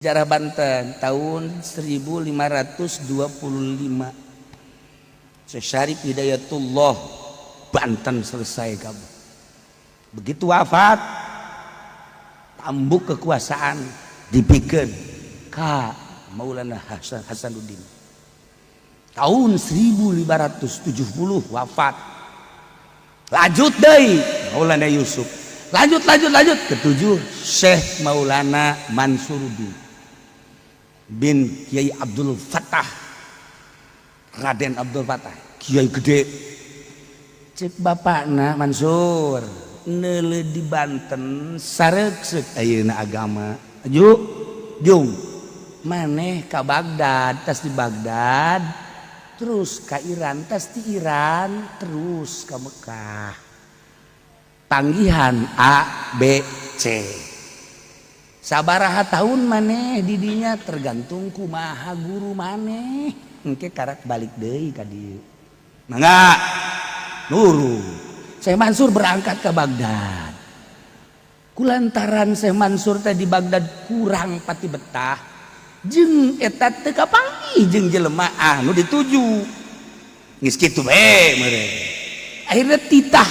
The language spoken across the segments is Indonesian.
Sejarah Banten tahun 1525 Syekh Syarif Hidayatullah Banten selesai kamu. Begitu wafat tambuk kekuasaan dibikin ka Maulana Hasanuddin. Tahun 1570 wafat. Lanjut deh Maulana Yusuf. Lanjut ketujuh Syekh Maulana Mansuruddin bin Kiai Abdul Fattah, Raden Abdul Fattah, Kiai gede. Cek bapakna Mansur neule di Banten sareuk ayeuna agama. Jung maneh ka Baghdad, tas di Baghdad, terus ka Iran, tas di Iran, terus ka Mekah. Panggihan A, B, C. Sabaraha tahun maneh didinya tergantung kumaha guru maneh. Engke karak balik deui ka dieu. Mangga nuru. Syekh Mansur berangkat ke Baghdad. Kulantaran Syekh Mansur teh di Baghdad kurang pati betah. Jeung eta teu kapanggih jeung jelema anu dituju. Geus kitu bae meureun. Akhirnya titah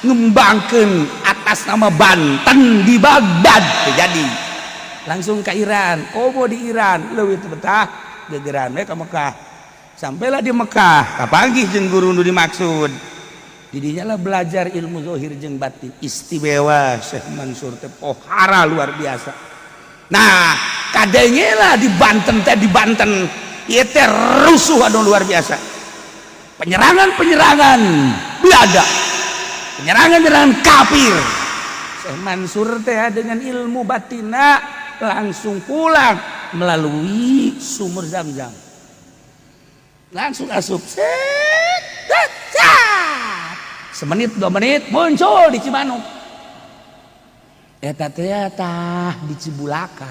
ngembangkeun atas nama Banten di Baghdad jadi. Langsung ke Iran, komo di Iran, leuwih teu betah gegeran we ka Mekah. Sampailah di Mekah, kapanggih jeung guru nu dimaksud. Didinya lah belajar ilmu zahir jeung batin. Istimewa Syekh Mansur teh pohara luar biasa. Nah, kadenge lah di Banten ieu teh rusuh anu luar biasa. Penyerangan Belanda. Penyerangan kafir. Syekh Mansur teh dengan ilmu batina langsung pulang melalui sumur Zam-Zam. Langsung asup. Semenit 2 menit muncul di Cimanuk. Eta teh di Cibulaka.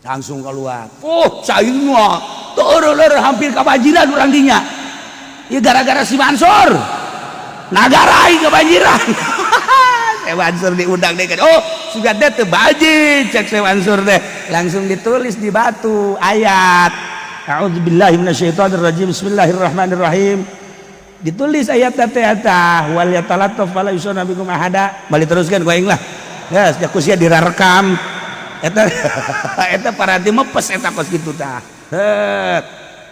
Langsung keluar. Oh, cairna teureuleur hampir kabanjiran urang dinya. Ieu gara-gara si Mansur. Nagarai kebanjiran. Syekh Mansur diundang deh kan. Oh, sudah deh teu baji cek Syekh Mansur deh. Langsung ditulis di batu ayat. A'udzubillahi minasyaitonirrajim. Bismillahirrahmanirrahim. Ditulis ayat teh eta wal yatalattaf fala yusana bikum ahada. Balik teruskan ku aing lah. Geus ya kusia dirarekam. Eta paranti mepes eta kos kitu tah. Heut.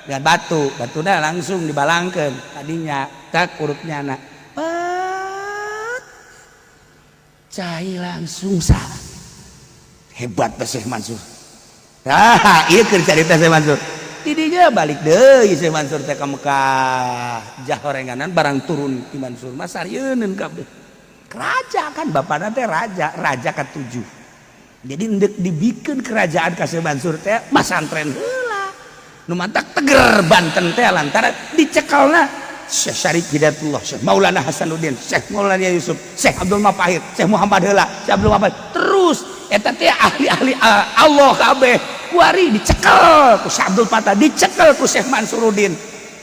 Lihat batuna langsung dibalangkeun tadinya tak hurufnya na. Cai langsung sah. Hebat Syekh Mansur. Nah, ieu keur carita Syekh Mansur. Didinya balik deui Syekh Mansur teh ka Mekah. Jah horenganan barang turun ti Mansur mah sarieun kabeh. Raja kan bapana teh raja ka-7. Jadi endek dibikeun kerajaan ka Syekh Mansur teh masantren heula. Nu mantak teger Banten teh lantaran dicekelna Syekh Syarif Hidayatullah, Syekh Maulana Hasanuddin, Syekh Maulana Yusuf, Syekh Abdul Mapahir, Syekh Muhammad Heula, Syekh Abdul Mapahir. Terus eta teh ahli-ahli Allah kabeh kuari dicekel ku Syekh Abdul Fattah, dicekel ku Syekh Mansuruddin.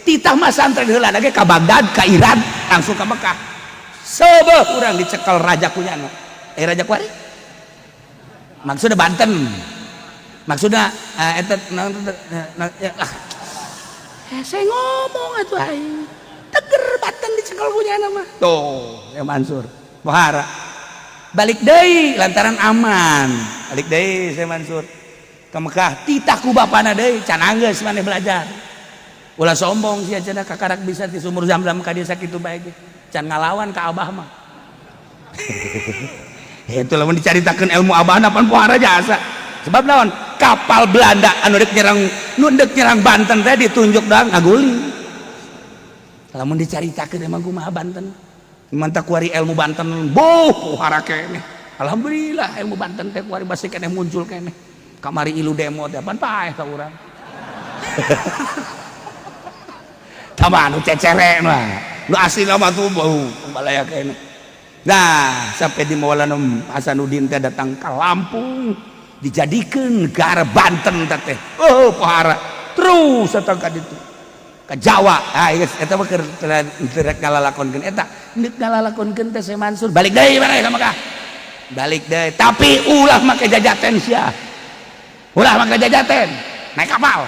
Titah masantren heula ge ka Baghdad, ka Iran, langsung ka Mekah. Sebeuh urang dicekel raja kunyana. Raja kuari? Maksudna Banten. Maksudna eta saya ngomong atuh aing. Teger Banten dicekel kunyana mah. Tuh, ya Mansur. Pohara. Balik deui lantaran aman. Balik deui Syekh Mansur ka Mekah. Titah ku bapana deui, can anggeus maneh belajar. Ulah sombong sia cenah kakarak bisa di sumur Zam-Zam ka dieu sakitu bae ge. Can ngalawan ka abah mah. Itu lamun dicaritakeun ilmu abahna pan pohara jasa. Sebab naon? Kapal Belanda anu dek nyerang Banten teh ditunjuk dah ngaguli. Lamun dicaritakeun emang kumaha Banten. Mantap kuari ilmu Banten boh harake keneh. Alhamdulillah ilmu Banten teh kuari basi keneh muncul keneh. Kamari ilu demo teh pan paeh ka urang. Tama anu cecere mah. Nu aslina mah tuh bau balaya keneh. Nah, sampai di Maulana Hasanuddin teh datang ke Lampung. Dijadikan negara Banten teh. Oh, pohara. Terus datang ka ditu. Ka Jawa. Ah, eta mah keur ngalalakonkeun eta. Neuk ngalalakonkeun teh Syekh Mansur. Balik deui bareng ka Mekah. balik deh, tapi ulah make jajaten sia ulah make jajaten naik kapal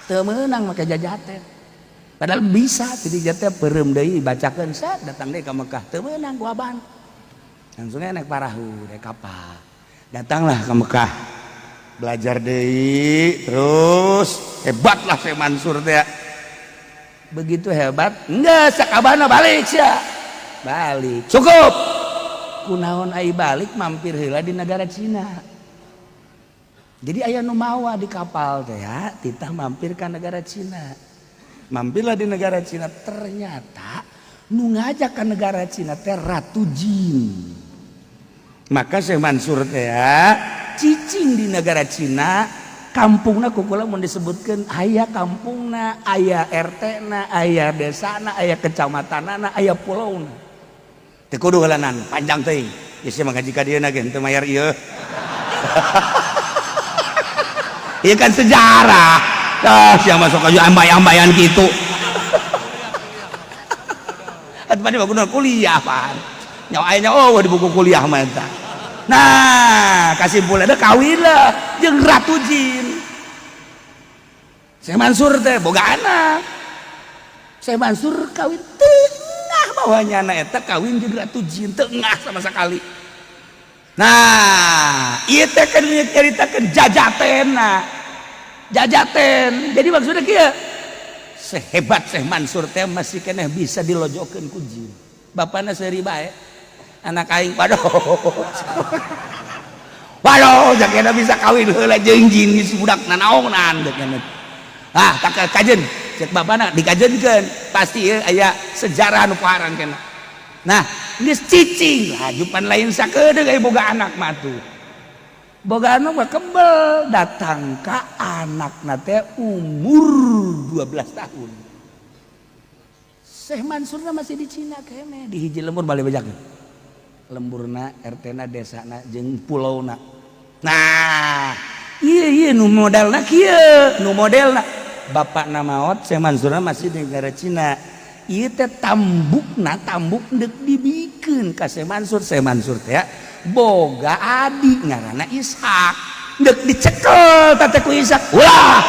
teu meunang make jajaten padahal bisa jadi jateh peureum deui bacakeun set datang deui ka Mekah teu meunang ku aban langsung naik parahu naik kapal datanglah ke Mekah belajar deui terus hebatlah Syekh Mansur teh begitu hebat enggak sakabana balik sia balik cukup kunaon ai balik mampir heula di negara Cina. Jadi aya nu mawa di kapal teh ya, titah mampir ke negara Cina. Mampirlah di negara Cina, ternyata nu ngajak ke negara Cina teh Ratu Jin. Maka Syekh Mansur teh ya, cicing di negara Cina, kampungna kukula mun disebutkeun aya kampungna, aya RT-na, aya desana, aya kecamatanana, aya pulauna. Teu kudu heulanan, panjang teuing. Geus mah ngaji ka dieu na ge teu mayar ieu. Iya kan sejarah. Siapa masuk aja ambay-ambayan gitu. Atuh mah kudu kuliah pan. Nyawa oh di buku kuliah mah eta. Nah, kasimpulan ada kawin lah jeung Ratu Jin. Syekh Mansur teh boga anak. Syekh Mansur kawin tengah bawahnya anak eta kawin jeung Ratu Jin tengah sama sekali. Nah, ieu teh kan nyaritakeun jajatena. Jajaten. Jadi maksudnya kieu. Sehebat Syekh Mansur teh masih keneh bisa dilojokeun ku jin. Bapana seuri bae. Anak aing waduh. Waduh, jakena bisa kawin heula jeung jin geus budak nanaonan deuk kana. Ah, tak kajen. Cek bapana dikajenkeun. Pasti aya sejarah anu paharan kana. Nah, geus cicing hajupan lain sakedeuk aya boga anak mah tuh. Boga anu mah kebel datang ka anakna teh umur 12 tahun. Syekh Mansurna masih di Cina kene di hiji lembur balik bejakeun. Lemburna, RT-na, desana jeung pulauna. Nah, ieu nu modelna kieu, nu modelna bapakna maot Syekh Mansurna masih di negara Cina. Ieu teh tambukna, tambuk deuk dibikeun ka Syekh Mansur. Syekh Mansur teh boga adik ngaranna Ishak. Deuk dicekel teh ku Ishak. Ulah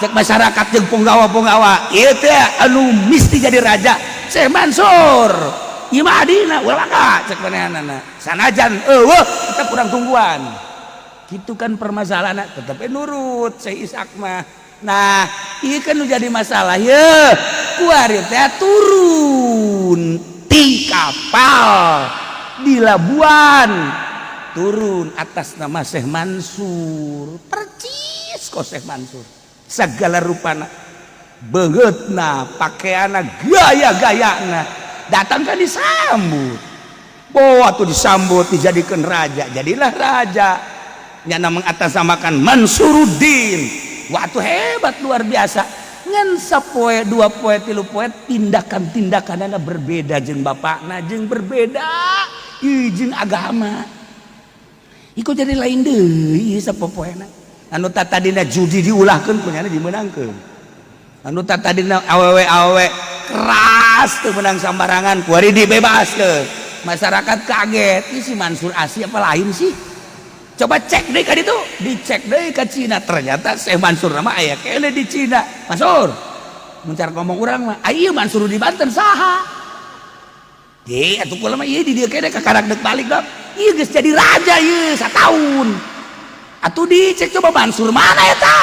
cek masyarakat jeung punggawa-punggawa ieu teh anu misti jadi raja Syekh Mansur. Ieu mah adina ulah mangga cek manehanana. Sanajan eueuh kita kurang tungguan. Kitu kan permasalahanna tetep nurut Syekh Ishak mah. Nah, ieu kan nu jadi masalah ye. Kuari teh turun ti kapal di Labuan turun atas nama Syekh Mansur percis kok Syekh Mansur segala rupana begeutna pakaiana gaya-gayana datang kan disambut waktu disambut dijadikan raja jadilah raja nyana mengatasnamakan Mansuruddin waktu hebat luar biasa ngan sapoe dua poe tilu poe tindakan-tindakanana berbeda jeung bapakna jeung berbeda jeung agama ikut jadi lain deui sapopoena anu tadina judi diulahkeun punyana dimenangkeun anu tadina awewe keras teu menang sambarangan kuari dibebaskeun masyarakat kaget ini si Mansur asli apa lain sih coba cek deh ka ditu dicek deh ke Cina ternyata Syekh Mansur nama aya kene di Cina Mansur mencar ngomong urang mah ieu Mansur di Banten saha ge atuh kula mah ieu di dieu kene kakarak deuk balik dok ieu geus jadi raja ieu sataun atuh dicek coba Mansur mana eta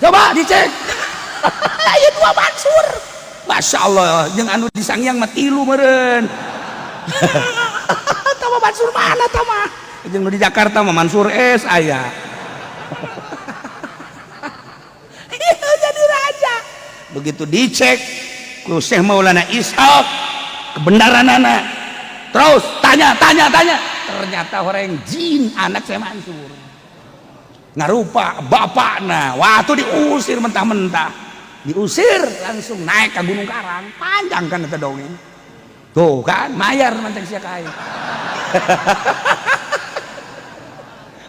coba dicek ieu dua Mansur Masya Allah jeung anu disangyang mah tilu meureun tama Mansur mana tama jeung di Jakarta mah Mansur S aya. Iya jadi raja. Begitu dicek ku Syekh Maulana Ishaq kebenaranana. Terus tanya. Ternyata orang jin anak Syekh Mansur. Ngarupa bapakna. Waktu diusir mentah-mentah. Diusir langsung naik ke Gunung Karang. Panjang kan eta dongeng. Tuh kan mayar mantek sia kae.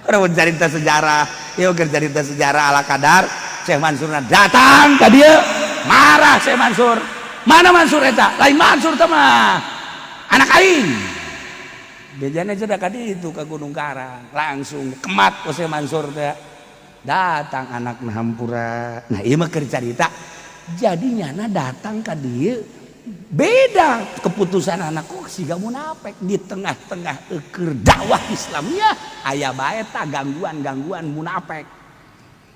Orang cerita sejarah, yuk cerita sejarah ala kadar. Syekh Mansur datang ke dia, marah Syekh Mansur. Mana Mansur eta? Lain Mansur teh mah anak aing. bejana cedak kadi itu ke Gunung Karang langsung kemat ku Syekh Mansur teh datang anak hampura. Nah ieu mah keur carita jadinya datang ka dieu beda keputusan anakku siga munafik di tengah-tengah keur dakwah Islamnya aya bae ta gangguan-gangguan munafik.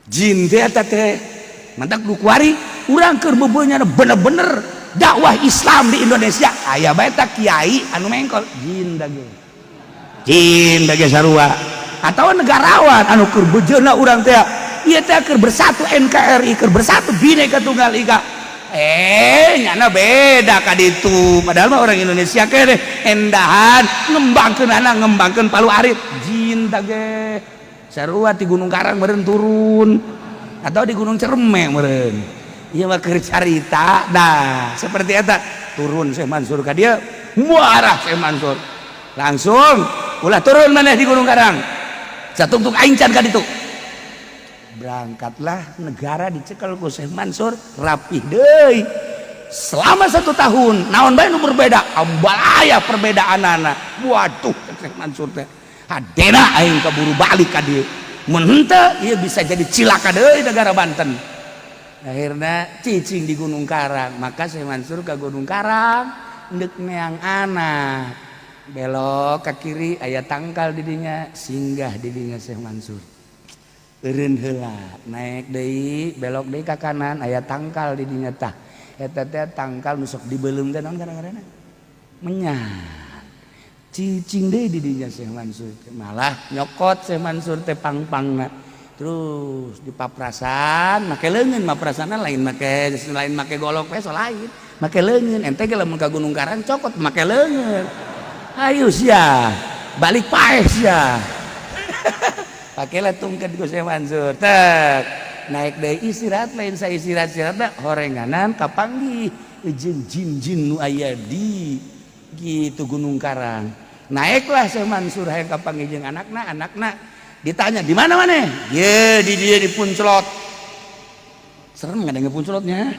Jin teh eta teh mantak dukuari urang keur bebeulnya bener-bener dakwah Islam di Indonesia aya bae ta kiai anu mengkol jin dage sarua atau negarawan anu keur bejeuna urang teh ieu teh keur bersatu NKRI keur bersatu Bhinneka Tunggal Ika nyana beda kaditu padahal mah orang Indonesia kene endahan ngembangkeun Palu Arit jin dage sarua di Gunung Karang meureun turun atau di Gunung Cerme meureun ieu mah keur carita nah seperti eta turun Syekh Mansur ka dieu muarah Syekh Mansur langsung ulah turun maneh di Gunung Karang satungtung aing can ka ditu berangkatlah negara dicekel ku Syekh Mansur rapih deui selama 1 tahun naon bae nu berbeda ambal aya perbedaanana waduh Syekh Mansur teh hadena aing kaburu balik ka dieu mun henteu ieu bisa jadi cilaka deui negara Banten akhirnya cicing di Gunung Karang maka Syekh Mansur ke Gunung Karang ndek neang anak belok ke kiri aya tangkal didinya singgah didinya Syekh Mansur eureun heula naik deui belok deui ka kanan aya tangkal didinya tah eta teh tangkal nu sok dibeulem teh naon gara-garana menyat cicing deui didinya Syekh Mansur malah nyokot Syekh Mansur teh pangpangna terus dipaprasan make leungeun mah prasana lain make golok we so lain make leungeun ente ge lamun ka Gunung Karang cokot make leungeun ayo sia balik paeh sia pakelah tungket ku Syekh Mansur tek naik deui istirahat lain sa istirahat horenganan kapanggih jeung jin-jin nu aya di gitu Gunung Karang naiklah Syekh Mansur hayang kapanggih jeung anakna ditanya di mana maneh ye di dia di Puncelot serem ngadenge Puncelotnya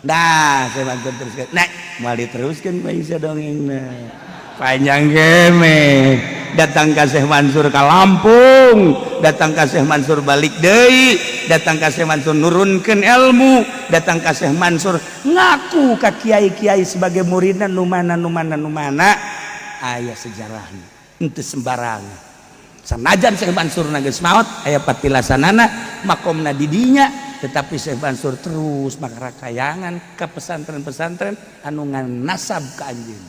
nah Syekh Mansur teruskeun naik moal diteruskeun bae sia dongengna panjang geme datang ka Syekh Mansur ka Lampung datang ka Syekh Mansur balik deui datang ka Syekh Mansur nurunkeun ilmu datang ka Syekh Mansur ngaku ka kiai-kiai sebagai muridna nu mana aya sejarahna henteu sembarangan sanajan Syekh Mansur geus maot aya patilasanana makomna di dinya tetapi Syekh Mansur terus makarakayangan ke pesantren-pesantren anu nganasab ka anjeun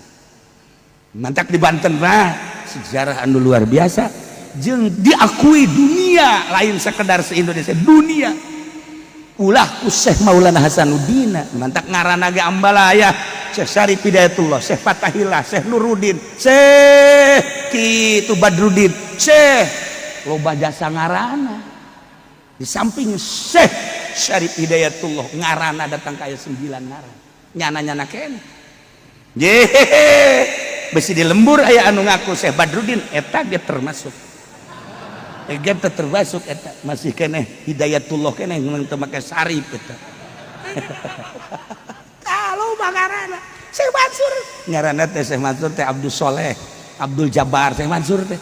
mantak di Banten mah sejarah anu luar biasa jeung diakui dunia lain sekedar se-Indonesia dunia ulah ku Syekh Maulana Hasanuddin mantak ngaranna ge ambalaya Syekh Syarif Hidayatullah Syekh Fatahillah Syekh Nuruddin Syekh kitu Badruddin Syekh loba jasa ngaranna di samping Syekh Syarif Hidayatullah ngaranna datang ka aya 9 ngaran nyana-nyana kene besi di lembur aya anu ngaku Syekh Badruddin eta dia termasuk eta masih keneh Hidayatullah keneh ngeung teu make sarif eta kalau bagarana Syekh Mansur ngaranna teh Syekh Mansur teh Abdul Soleh Abdul Jabbar Syekh Mansur teh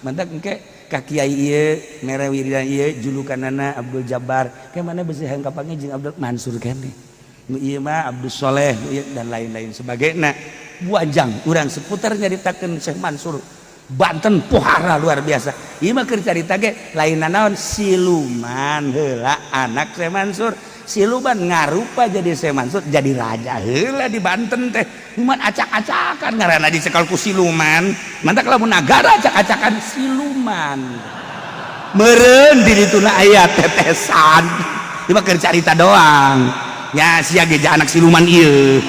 mantak engke ka kiai ieu mere wiridan ieu julukanana Abdul Jabbar ke mana besi hayang kapanggih jeung Abdul Mansur keneh nu ieu mah Abdul Soleh dan lain-lain sebagainya buajang urang seputar nyaritakeun Syekh Mansur Banten pohara luar biasa ieu mah keur carita ge lainna naon siluman heula anak Syekh Mansur siluman ngarupa jadi Syekh Mansur jadi raja heula di Banten teh cuman acak-acakan ngaranna dicekel ku siluman mantak lamun nagara acak-acakan siluman meureun di dituna aya tetesan ieu mah keur carita doang nya sia ge anak siluman ieu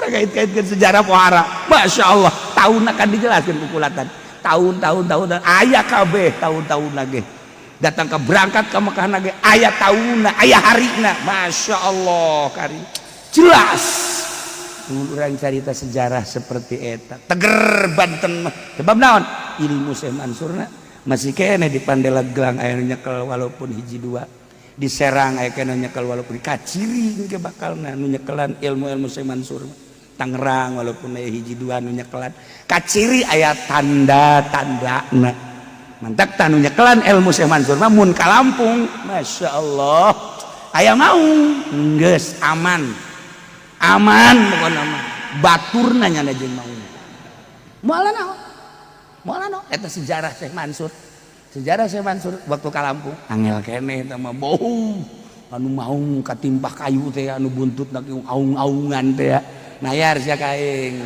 kait-kaitkan sejarah pohara Masya Allah tahun akan dijelaskan kukulatan tahun ayah kabeh tahun lagi datang ke berangkat ke Mekah lagi ayah tahunna ayah harina Masya Allah kari jelas orang cerita sejarah seperti eta teger Banten mah sebab naon ilmu Syekh Mansurna masih kene di Pandeglang aya nyekel walaupun hiji dua di Serang aya kene nyekel walaupun kaciri ge bakalna nu nyekelan ilmu-ilmu Syekh Mansur Tangerang walaupun aya hiji dua nu nyekelan kaciri aya tanda-tandana mantak tanu nyekelan ilmu Syekh Mansur mah mun ka Lampung Masya Allah aya maung geus aman pokona mah baturna nya jeung maung moalna naon eta sejarah Syekh Mansur waktu ka Lampung angel keneh eta mah bau anu maung katimpah kayu teh anu buntutna aung-aungan teh ya nayar sia kaing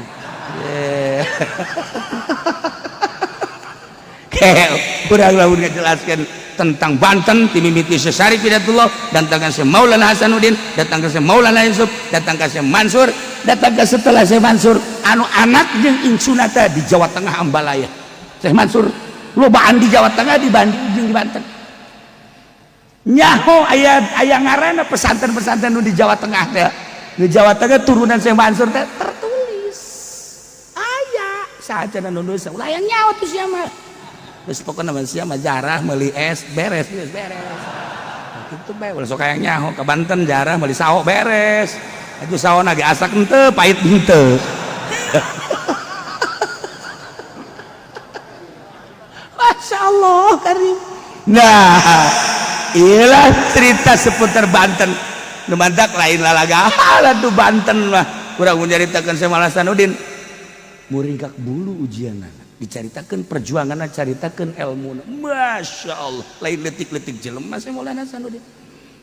kurang lamun ngajelaskeun tentang Banten timimiti Syekh Hidayatullah datang ka Syekh Maulana Hasanuddin datang ka Syekh Maulana Yusuf datang ka Syekh Mansur datang ka setelah Syekh Mansur anu anak jeung insuna teh di Jawa Tengah Ambalaya Syekh Mansur lobaan di Jawa Tengah dibanding jeung di Banten nyaho aya ngaranna pesantren-pesantren nu di Jawa Tengah teh di Jawa Tengah turunan Syekh Mansur teh tertulis aya saajana nu nulis ulah yang nyawa tuh sia mah geus pokona mah sia mah jarah meuli es beres kitu bae ulah sok aya nyaho ka Banten jarah meuli sawo beres atuh saona ge asak henteu pahit henteu masyaallah karim nah inilah cerita seputar Banten nu mantak lain lalagahan tuh Banten mah kurang menceritakan Syekh Maulana Hasanuddin muringkak bulu ujianna dicaritakeun perjuanganna caritakeun ilmuna Masya Allah lain letik-letik jelema Syekh Maulana Hasanuddin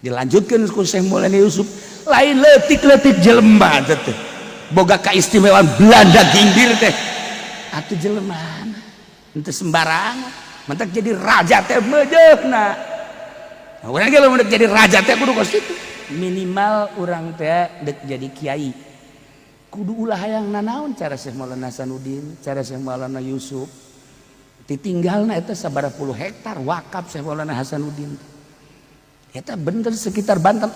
dilanjutkeun ku Syekh Maulana Yusuf lain letik-letik jelema teh boga kaistimewaan Belanda gindir teh atuh jelema henteu sembarangan mantak jadi raja teh meujeuhna urang ge lamun jadi raja teh kudu kos kitu minimal orang teh dek jadi kiai kudu ulah hayang nanaon cara Syekh Maulana Hasanuddin cara Syekh Maulana Yusuf ditinggalna eta sabaraha puluh hektar wakaf Syekh Maulana Hasanuddin eta bener sekitar Banten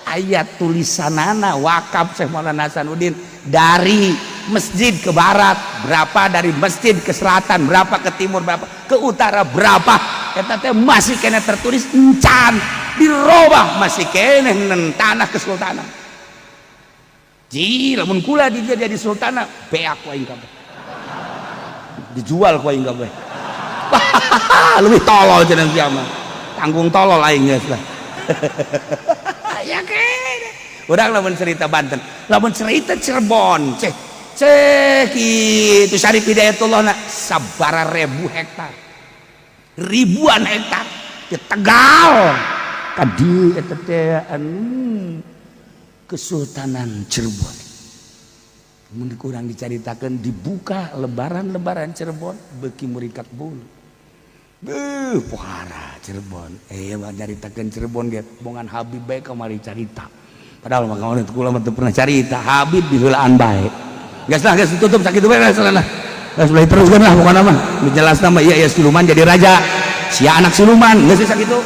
aya tulisanana wakaf Syekh Maulana Hasanuddin dari masjid ke barat berapa dari masjid ke selatan berapa ke timur berapa ke utara berapa eta teh masih kena tertulis encan dirobah masih kene tanah kesultanan ji lamun kula dia jadi sultana beak ku aing kabeh dijual ku aing kabeh lebih tolol cenah sia mah tanggung tolol aing geus lah ya kene urang lamun cerita Banten lamun cerita Cirebon cek kitu Syarif Hidayatullah na sabaraha ribu hektar ribuan hektar di Tegal kadi eta teh anu Kesultanan Cirebon mun kurang dicaritakeun dibuka lebaran Cirebon beuki muringkak bulu pohara Cirebon mah nyaritakeun Cirebon ge bongan Habib bae kamari carita padahal mah kamu kula mah teu pernah carita Habib diheulaan bae geus lah geus tutup sakitu bae lah geus mulai teruskeun lah pokona mah dijelasna mah iya siluman jadi raja sia anak siluman geus sakitu